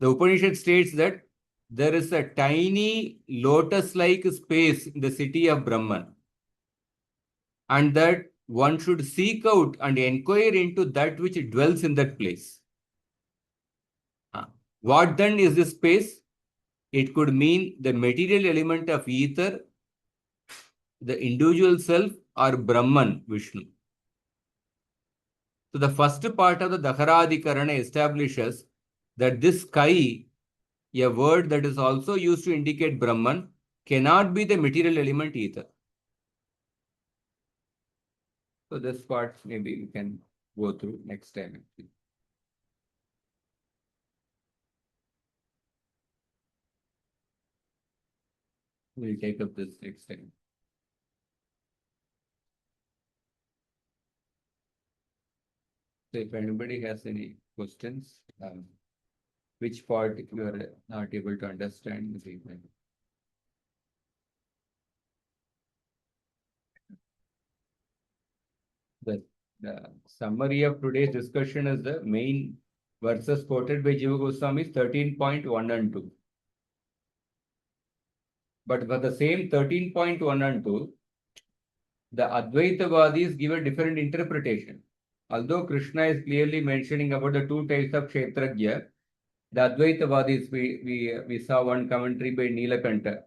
The Upanishad states that there is a tiny lotus-like space in the city of Brahman, and that one should seek out and inquire into that which dwells in that place. What then is this space? It could mean the material element of ether, the individual self, or Brahman, Vishnu. So the first part of the Daharadhikarana establishes that this sky, a word that is also used to indicate Brahman, cannot be the material element ether. So this part maybe we can go through next time. We'll take up this next time. So if anybody has any questions, which part you are not able to understand, we can. The summary of today's discussion is the main verses quoted by Jiva Goswami 13.1 and 2. But for the same 13.1 and 2, the Advaitavadis give a different interpretation. Although Krishna is clearly mentioning about the two types of Kshetragya, the Advaitavadis, we saw one commentary by Nilakanta,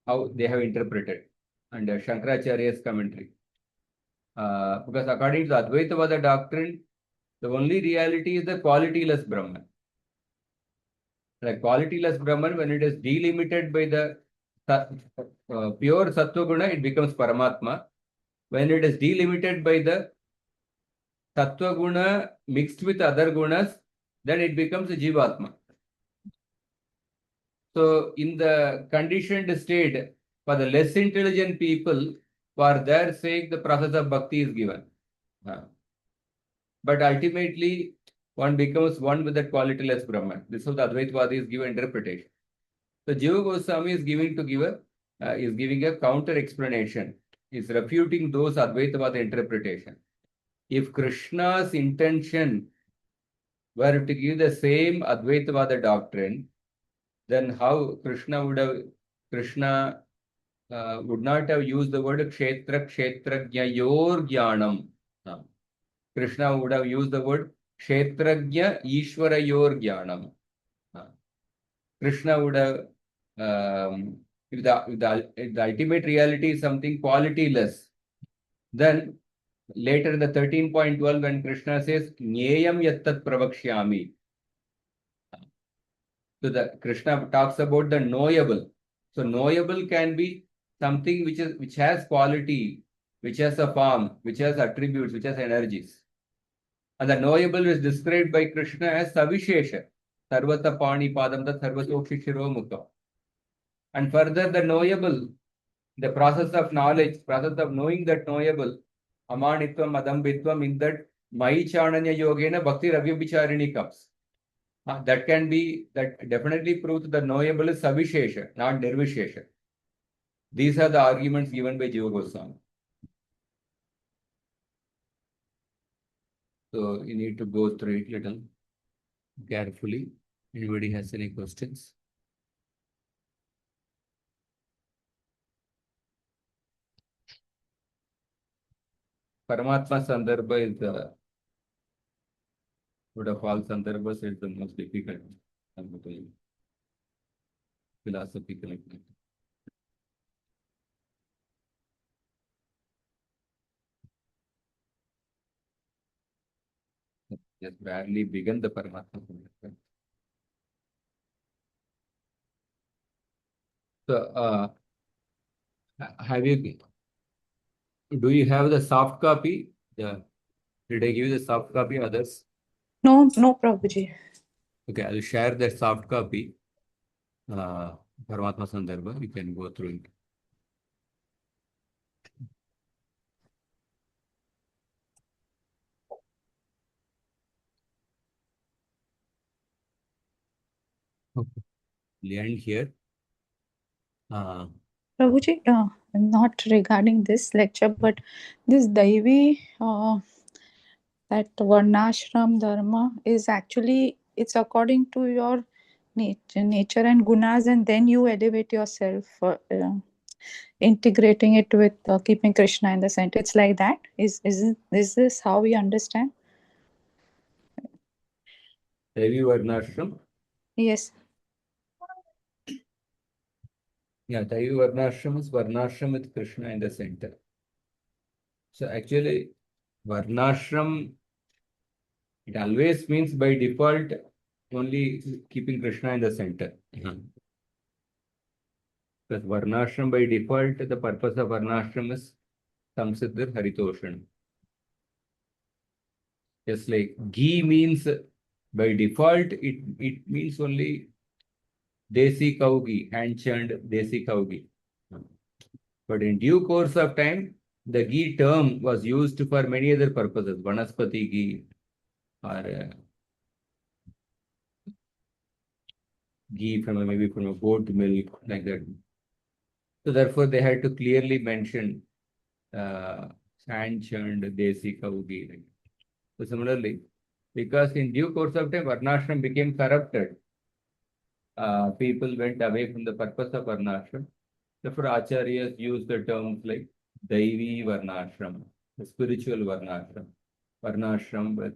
how they have interpreted, and Shankaracharya's commentary. Because according to the Advaitavada doctrine, the only reality is the qualityless Brahman. The qualityless Brahman, when it is delimited by the pure Sattva Guna, it becomes Paramātmā. When it is delimited by the Sattva Guna mixed with other gunas, then it becomes a Jivatma. So, in the conditioned state, for the less intelligent people, for their sake, the process of bhakti is given. But ultimately, one becomes one with that qualityless Brahman. This is how the Advaitavadis give interpretation. So Jiva Goswami is giving a counter explanation. Is refuting those Advaitavada interpretation. If Krishna's intention were to give the same Advaitavada doctrine, then how Krishna would not have used the word Kshetra yor Jnanam. Krishna would have used the word Kshetragya Ishwarayor Jnanam. Krishna would have, if the ultimate reality is something qualityless, then later in the 13.12, when Krishna says, Nyeyam yattat pravakshyami. So the Krishna talks about the knowable. So knowable can be something which has quality, which has a form, which has attributes, which has energies. And the knowable is described by Krishna as Savishesha. Sarvata Pani Padamta Sarvatokshi Shiro Mukha. And further, the knowable, the process of knowledge, process of knowing that knowable, Amanitvam, Adambitvam, in that Mai Chananya Yogena Bhakti Ravyabhicharini comes. That definitely proves the knowable is Savishesha, not Nirvishesha. These are the arguments given by Jiva Goswami. So you need to go through it little carefully. Anybody has any questions? Paramātmā Sandarbha is out of all Sandarbhas, is the most difficult philosophical. Just barely begun the Paramātmā Sandarbha. So, do you have the soft copy? Did I give you the soft copy, others? No, Prabhuji. Okay, I'll share the soft copy. Paramātmā Sandarbha, you can go through it. Okay. We'll end here. Prabhuji, not regarding this lecture, but this Daivi, that Varnashram Dharma is actually, it's according to your nature and gunas, and then you elevate yourself, integrating it with keeping Krishna in the center. It's like that. Is this how we understand? Devi Varnashram. Yes. Yeah, Devi Varnashram is Varnashram with Krishna in the center. So actually, Varnashram, it always means by default only keeping Krishna in the center. Because Varnashram by default, the purpose of Varnashram is Samsiddhar Haritoshan. Just like ghee means by default, it means only Desi cow ghee, hand churned Desi cow ghee. But in due course of time, the ghee term was used for many other purposes, Vanaspati ghee or ghee maybe from a goat milk, like that. So therefore, they had to clearly mention hand churned Desi cow ghee. So similarly, because in due course of time, Varnashram became corrupted. People went away from the purpose of Varnashram. Therefore, Acharyas use the terms like Daivi Varnashram, the spiritual Varnashram. Varnashram with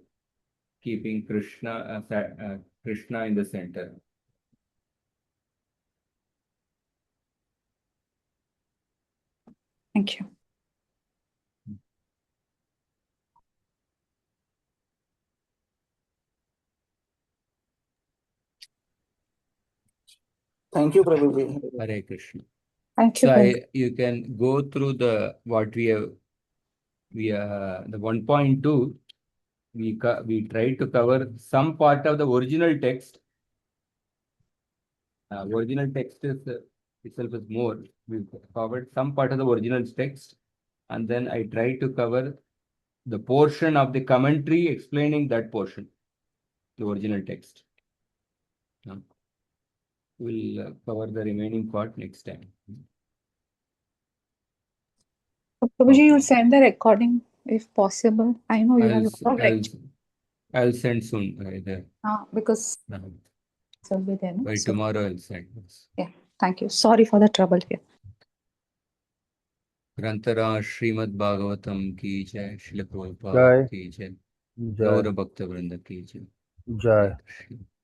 keeping Krishna in the center. Thank you. Thank you, Prabhuji. Hare Krishna. Thank you. So you can go through the what we have. The 1.2. We tried to cover some part of the original text. Original text is itself is more. We covered some part of the original text, and then I tried to cover the portion of the commentary explaining that portion, the original text. We'll cover the remaining part next time. Prabhuji, you'll send the recording if possible. I know you have a lot of lectures. I'll send soon. Because will be there. No? By tomorrow, I'll send. Yeah, thank you. Sorry for the trouble here. ग्रंथरा Shrimad Bhagavatam की जय, श्रील प्रभुपाद की जय, गौर भक्त वृंद की जय। जय।